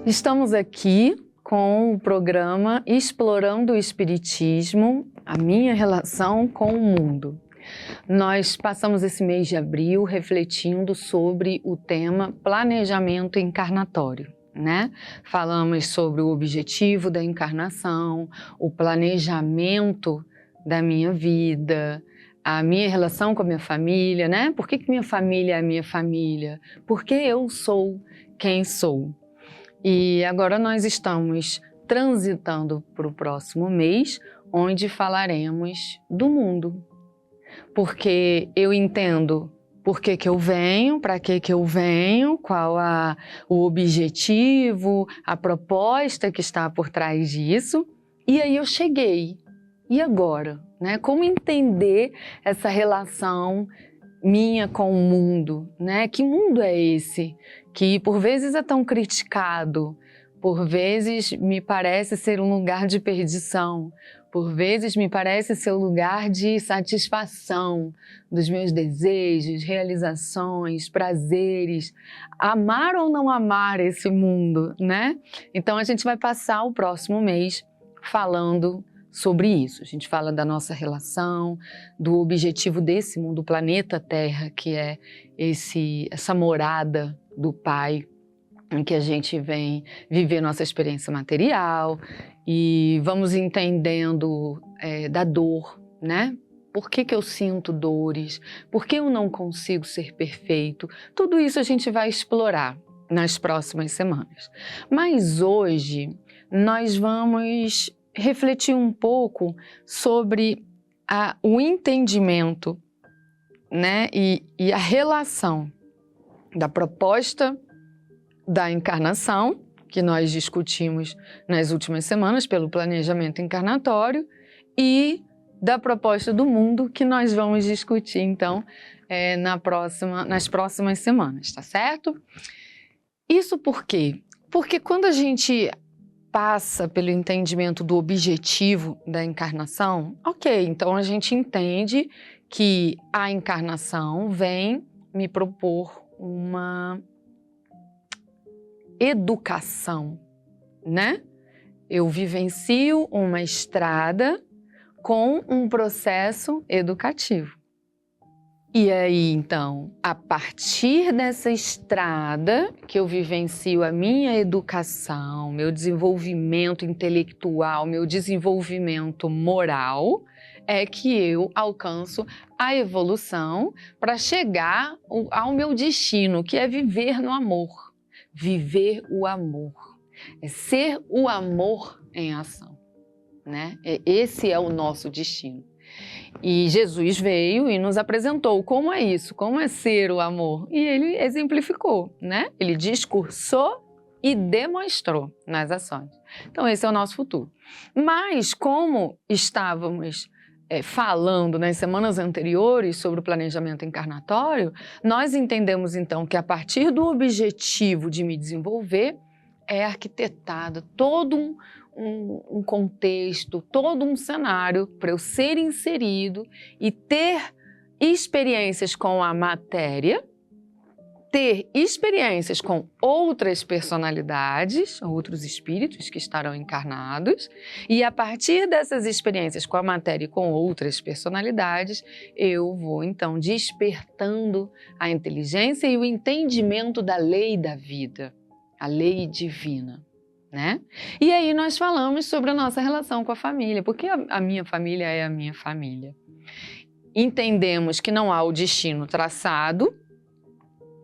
Estamos aqui com o programa Explorando o Espiritismo, a minha relação com o mundo. Nós passamos esse mês de abril refletindo sobre o tema planejamento encarnatório, né? Falamos sobre o objetivo da encarnação, o planejamento da minha vida, a minha relação com a minha família, né? Por que minha família é a minha família? Por que eu sou quem sou? E agora nós estamos transitando para o próximo mês, onde falaremos do mundo. Porque eu entendo por que eu venho, para que eu venho, qual o objetivo, a proposta que está por trás disso. E aí eu cheguei. E agora? Né? Como entender essa relação minha com o mundo, né? Que mundo é esse? Que por vezes é tão criticado, por vezes me parece ser um lugar de perdição, por vezes me parece ser um lugar de satisfação dos meus desejos, realizações, prazeres, amar ou não amar esse mundo, né? Então a gente vai passar o próximo mês falando sobre isso. A gente fala da nossa relação, do objetivo desse mundo, do planeta Terra, que é essa morada do Pai, em que a gente vem viver nossa experiência material e vamos entendendo da dor, né? Por que eu sinto dores? Por que eu não consigo ser perfeito? Tudo isso a gente vai explorar nas próximas semanas. Mas hoje nós vamos refletir um pouco sobre o entendimento, né, e a relação da proposta da encarnação, que nós discutimos nas últimas semanas pelo planejamento encarnatório, e da proposta do mundo, que nós vamos discutir, então, nas próximas semanas, tá certo? Isso por quê? Porque quando a gente passa pelo entendimento do objetivo da encarnação, ok, então a gente entende que a encarnação vem me propor uma educação, né? Eu vivencio uma estrada com um processo educativo. E aí, então, a partir dessa estrada que eu vivencio a minha educação, meu desenvolvimento intelectual, meu desenvolvimento moral, é que eu alcanço a evolução para chegar ao meu destino, que é viver no amor. Viver o amor. É ser o amor em ação, né? Esse é o nosso destino. E Jesus veio e nos apresentou como é isso, como é ser o amor. E ele exemplificou, né? Ele discursou e demonstrou nas ações. Então esse é o nosso futuro. Mas como estávamos falando nas semanas anteriores sobre o planejamento encarnatório, nós entendemos então que a partir do objetivo de me desenvolver é arquitetado todo um contexto, todo um cenário para eu ser inserido e ter experiências com a matéria, ter experiências com outras personalidades, outros espíritos que estarão encarnados, e a partir dessas experiências com a matéria e com outras personalidades, eu vou então despertando a inteligência e o entendimento da lei da vida, a lei divina. Né? E aí nós falamos sobre a nossa relação com a família, porque a minha família é a minha família. Entendemos que não há o destino traçado,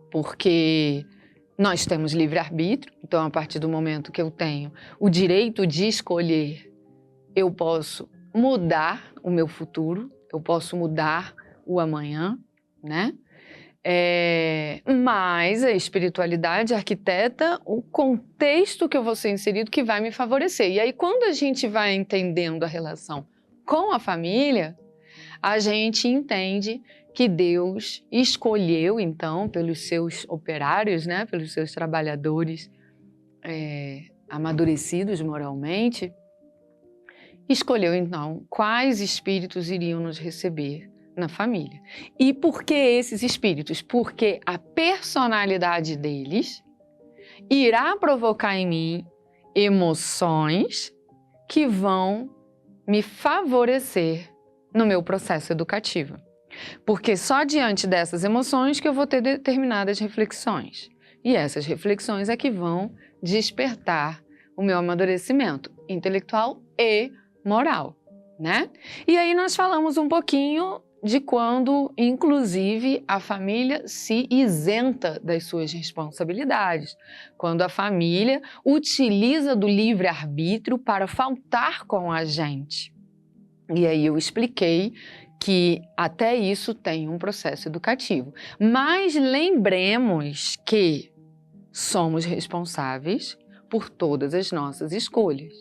porque nós temos livre-arbítrio, então a partir do momento que eu tenho o direito de escolher, eu posso mudar o meu futuro, eu posso mudar o amanhã, né? Mas a espiritualidade arquiteta o contexto que eu vou ser inserido que vai me favorecer. E aí, quando a gente vai entendendo a relação com a família, a gente entende que Deus escolheu, então, pelos seus operários, né, pelos seus trabalhadores amadurecidos moralmente, escolheu, então, quais espíritos iriam nos receber na família. E por que esses espíritos? Porque a personalidade deles irá provocar em mim emoções que vão me favorecer no meu processo educativo. Porque só diante dessas emoções que eu vou ter determinadas reflexões. E essas reflexões é que vão despertar o meu amadurecimento intelectual e moral, né? E aí nós falamos um pouquinho de quando, inclusive, a família se isenta das suas responsabilidades. Quando a família utiliza do livre-arbítrio para faltar com a gente. E aí eu expliquei que até isso tem um processo educativo. Mas lembremos que somos responsáveis por todas as nossas escolhas.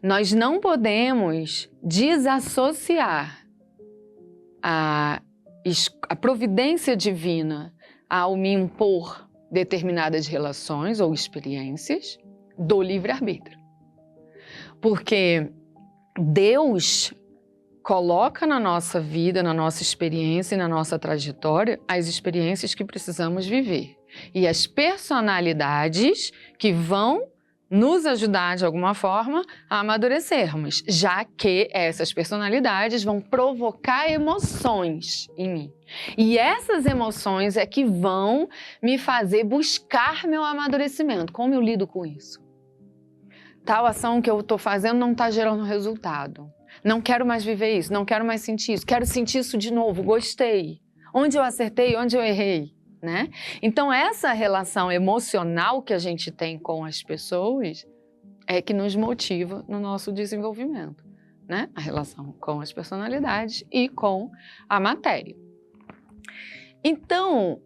Nós não podemos desassociar a providência divina ao me impor determinadas relações ou experiências do livre-arbítrio. Porque Deus coloca na nossa vida, na nossa experiência e na nossa trajetória as experiências que precisamos viver. E as personalidades que vão nos ajudar de alguma forma a amadurecermos, já que essas personalidades vão provocar emoções em mim. E essas emoções é que vão me fazer buscar meu amadurecimento. Como eu lido com isso? Tal ação que eu estou fazendo não está gerando resultado. Não quero mais viver isso, não quero mais sentir isso, quero sentir isso de novo, gostei. Onde eu acertei, onde eu errei, né? Então essa relação emocional que a gente tem com as pessoas é que nos motiva no nosso desenvolvimento, né? A relação com as personalidades e com a matéria. Então,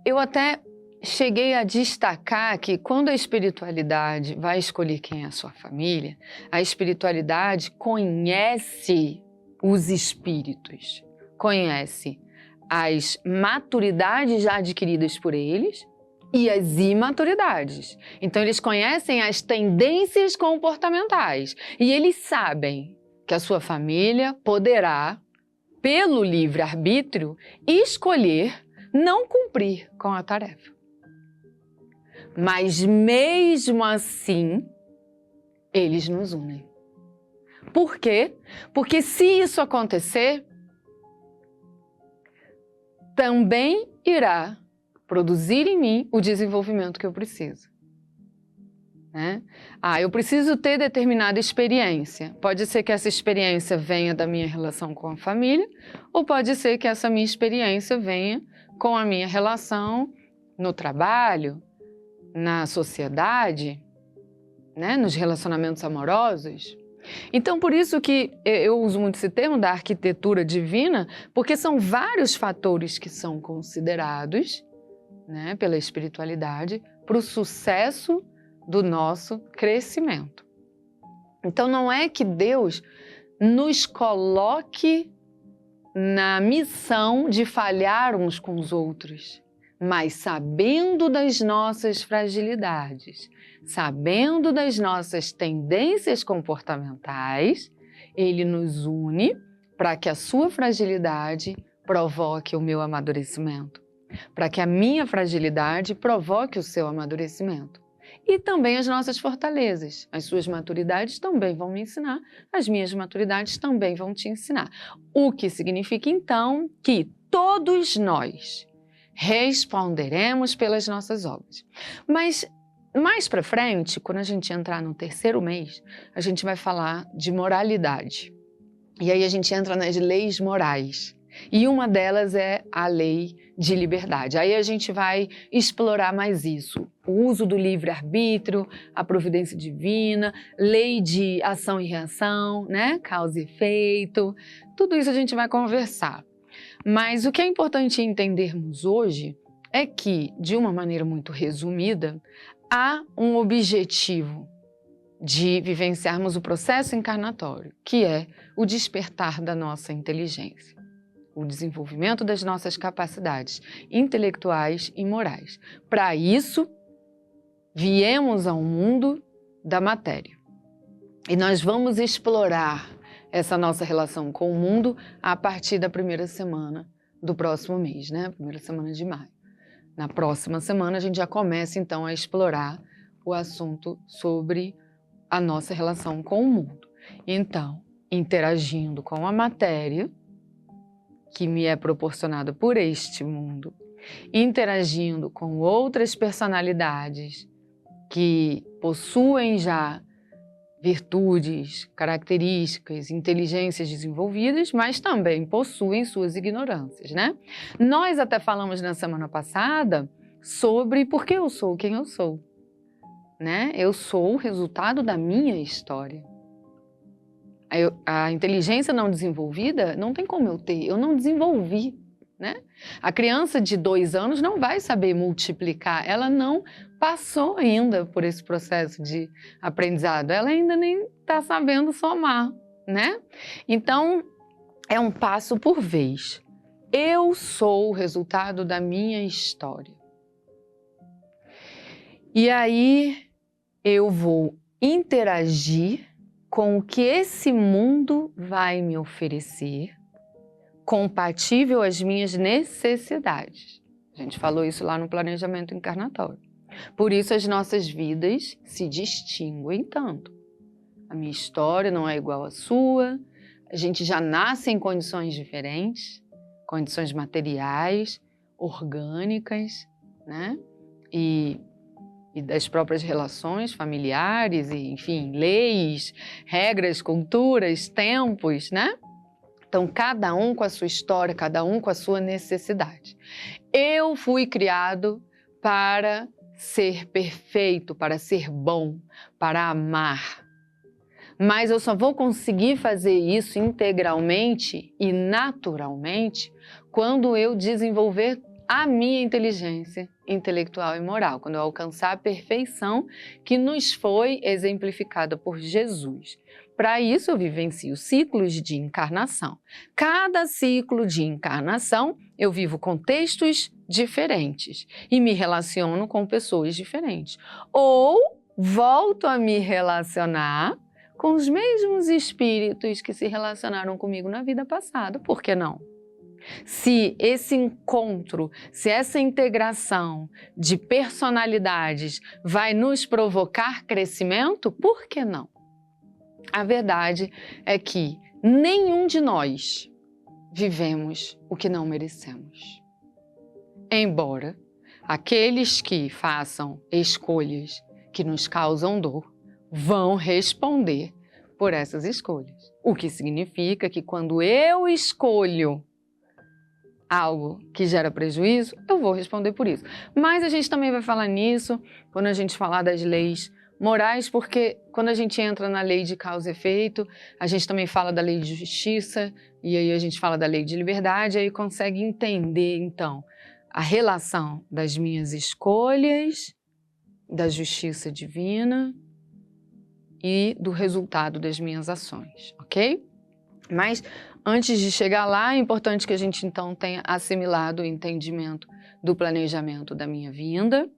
eu até cheguei a destacar que quando a espiritualidade vai escolher quem é a sua família, a espiritualidade conhece os espíritos, conhece as maturidades já adquiridas por eles e as imaturidades. Então eles conhecem as tendências comportamentais e eles sabem que a sua família poderá, pelo livre-arbítrio, escolher não cumprir com a tarefa. Mas mesmo assim, eles nos unem. Por quê? Porque se isso acontecer, também irá produzir em mim o desenvolvimento que eu preciso. Né? Eu preciso ter determinada experiência. Pode ser que essa experiência venha da minha relação com a família, ou pode ser que essa minha experiência venha com a minha relação no trabalho, na sociedade, né? Nos relacionamentos amorosos. Então, por isso que eu uso muito esse termo da arquitetura divina, porque são vários fatores que são considerados, né, pela espiritualidade para o sucesso do nosso crescimento. Então, não é que Deus nos coloque na missão de falhar uns com os outros, mas sabendo das nossas fragilidades, sabendo das nossas tendências comportamentais, Ele nos une para que a sua fragilidade provoque o meu amadurecimento, para que a minha fragilidade provoque o seu amadurecimento. E também as nossas fortalezas, as suas maturidades também vão me ensinar, as minhas maturidades também vão te ensinar. O que significa, então, que todos nós responderemos pelas nossas obras. Mas mais para frente, quando a gente entrar no terceiro mês, a gente vai falar de moralidade. E aí a gente entra nas leis morais. E uma delas é a lei de liberdade. Aí a gente vai explorar mais isso. O uso do livre-arbítrio, a providência divina, lei de ação e reação, né? Causa e efeito. Tudo isso a gente vai conversar. Mas o que é importante entendermos hoje é que, de uma maneira muito resumida, há um objetivo de vivenciarmos o processo encarnatório, que é o despertar da nossa inteligência, o desenvolvimento das nossas capacidades intelectuais e morais. Para isso, viemos ao mundo da matéria. E nós vamos explorar essa nossa relação com o mundo a partir da primeira semana do próximo mês, né? Primeira semana de maio. Na próxima semana a gente já começa então a explorar o assunto sobre a nossa relação com o mundo. Então, interagindo com a matéria, que me é proporcionada por este mundo, interagindo com outras personalidades que possuem já virtudes, características, inteligências desenvolvidas, mas também possuem suas ignorâncias, né? Nós até falamos na semana passada sobre por que eu sou quem eu sou, né? Eu sou o resultado da minha história. A inteligência não desenvolvida não tem como eu ter, eu não desenvolvi, né? A criança de 2 anos não vai saber multiplicar, ela não passou ainda por esse processo de aprendizado, ela ainda nem está sabendo somar, né? Então, é um passo por vez. Eu sou o resultado da minha história. E aí, eu vou interagir com o que esse mundo vai me oferecer, compatível às minhas necessidades. A gente falou isso lá no planejamento encarnatório. Por isso as nossas vidas se distinguem tanto. A minha história não é igual à sua, a gente já nasce em condições diferentes, condições materiais, orgânicas, né? E das próprias relações familiares, e, enfim, leis, regras, culturas, tempos, né? Então, cada um com a sua história, cada um com a sua necessidade. Eu fui criado para ser perfeito, para ser bom, para amar. Mas eu só vou conseguir fazer isso integralmente e naturalmente quando eu desenvolver a minha inteligência intelectual e moral, quando eu alcançar a perfeição que nos foi exemplificada por Jesus. Para isso, eu vivencio ciclos de encarnação. Cada ciclo de encarnação, eu vivo contextos diferentes e me relaciono com pessoas diferentes. Ou volto a me relacionar com os mesmos espíritos que se relacionaram comigo na vida passada. Por que não? Se esse encontro, se essa integração de personalidades vai nos provocar crescimento, por que não? A verdade é que nenhum de nós vivemos o que não merecemos. Embora aqueles que façam escolhas que nos causam dor vão responder por essas escolhas. O que significa que quando eu escolho algo que gera prejuízo, eu vou responder por isso. Mas a gente também vai falar nisso quando a gente falar das leis morais, porque quando a gente entra na lei de causa e efeito, a gente também fala da lei de justiça, e aí a gente fala da lei de liberdade, aí consegue entender, então, a relação das minhas escolhas, da justiça divina e do resultado das minhas ações, ok? Mas antes de chegar lá, é importante que a gente então tenha assimilado o entendimento do planejamento da minha vinda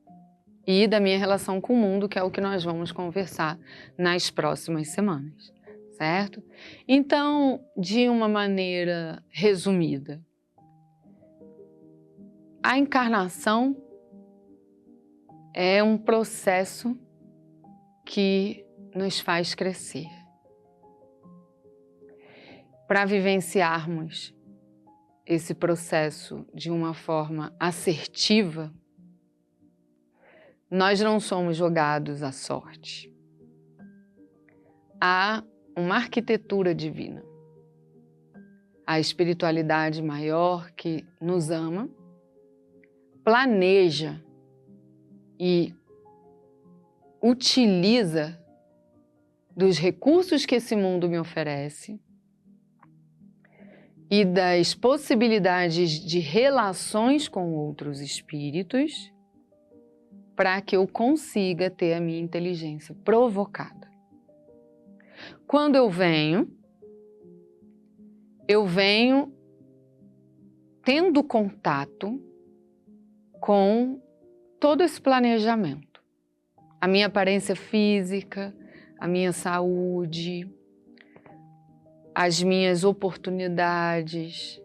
e da minha relação com o mundo, que é o que nós vamos conversar nas próximas semanas, certo? Então, de uma maneira resumida, a encarnação é um processo que nos faz crescer. Para vivenciarmos esse processo de uma forma assertiva, nós não somos jogados à sorte. Há uma arquitetura divina. A espiritualidade maior que nos ama, planeja e utiliza dos recursos que esse mundo me oferece e das possibilidades de relações com outros espíritos para que eu consiga ter a minha inteligência provocada. Quando eu venho tendo contato com todo esse planejamento. A minha aparência física, a minha saúde, as minhas oportunidades,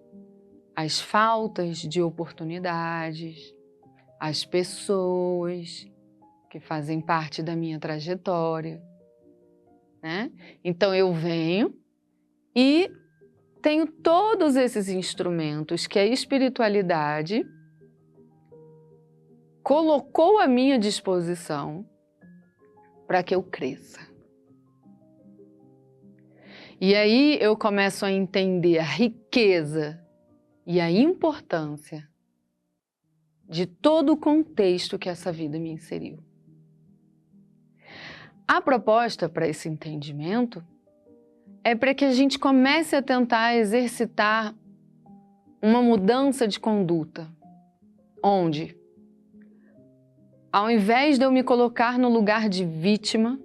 as faltas de oportunidades, as pessoas que fazem parte da minha trajetória, né? Então eu venho e tenho todos esses instrumentos que a espiritualidade colocou à minha disposição para que eu cresça. E aí eu começo a entender a riqueza e a importância de todo o contexto que essa vida me inseriu. A proposta para esse entendimento é para que a gente comece a tentar exercitar uma mudança de conduta, onde, ao invés de eu me colocar no lugar de vítima,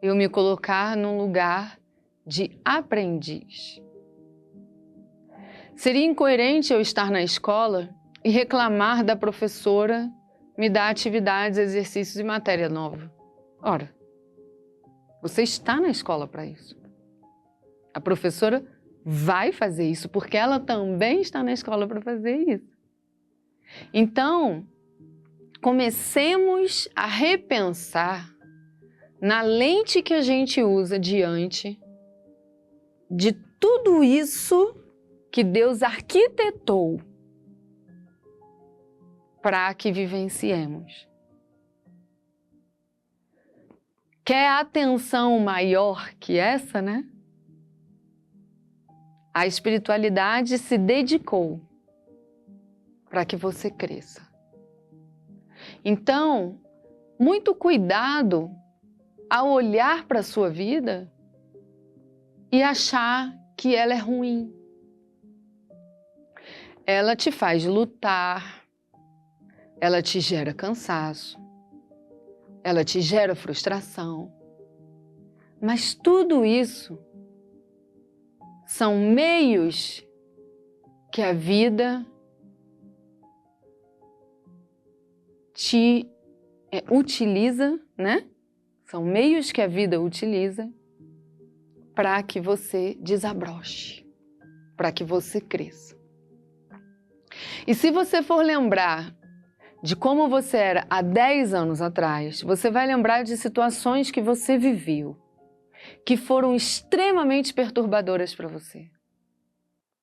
eu me colocar no lugar de aprendiz. Seria incoerente eu estar na escola e reclamar da professora me dar atividades, exercícios e matéria nova. Ora, você está na escola para isso. A professora vai fazer isso porque ela também está na escola para fazer isso. Então, comecemos a repensar na lente que a gente usa diante de tudo isso que Deus arquitetou para que vivenciemos. Quer atenção maior que essa, né? A espiritualidade se dedicou para que você cresça. Então, muito cuidado ao olhar para a sua vida e achar que ela é ruim. Ela te faz lutar, ela te gera cansaço, ela te gera frustração. Mas tudo isso são meios que a vida te utiliza, né? São meios que a vida utiliza para que você desabroche, para que você cresça. E se você for lembrar de como você era há 10 anos atrás, você vai lembrar de situações que você viveu, que foram extremamente perturbadoras para você.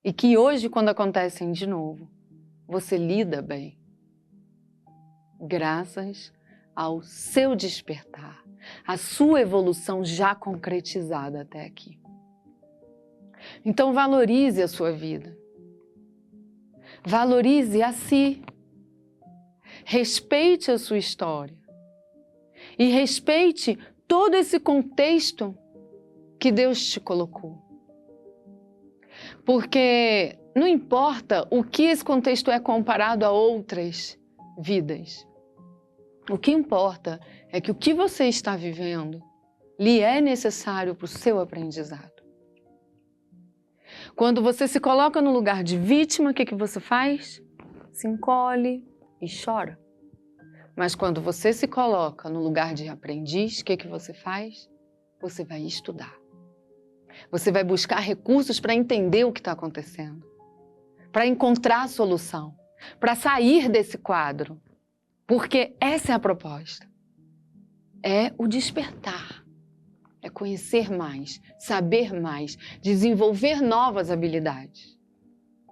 E que hoje, quando acontecem de novo, você lida bem. Graças ao seu despertar, a sua evolução já concretizada até aqui. Então valorize a sua vida. Valorize a si. Respeite a sua história. E respeite todo esse contexto que Deus te colocou. Porque não importa o que esse contexto é comparado a outras vidas. O que importa é que o que você está vivendo lhe é necessário para o seu aprendizado. Quando você se coloca no lugar de vítima, o que você faz? Se encolhe e chora. Mas quando você se coloca no lugar de aprendiz, o que você faz? Você vai estudar. Você vai buscar recursos para entender o que está acontecendo, para encontrar a solução, para sair desse quadro. Porque essa é a proposta. É o despertar. É conhecer mais, saber mais, desenvolver novas habilidades.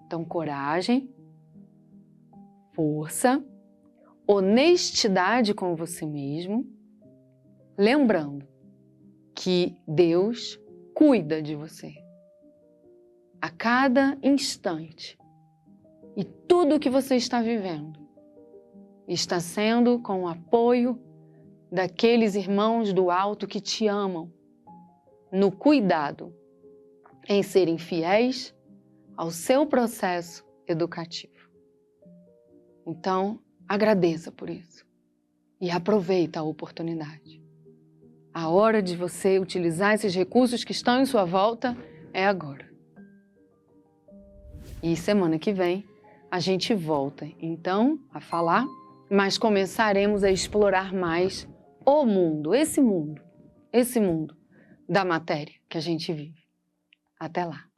Então, coragem, força, honestidade com você mesmo, lembrando que Deus cuida de você a cada instante. E tudo que você está vivendo está sendo com o apoio daqueles irmãos do alto que te amam, no cuidado em serem fiéis ao seu processo educativo. Então, agradeça por isso e aproveita a oportunidade. A hora de você utilizar esses recursos que estão em sua volta é agora. E semana que vem a gente volta, então, a falar, mas começaremos a explorar mais o mundo, esse mundo da matéria que a gente vive. Até lá!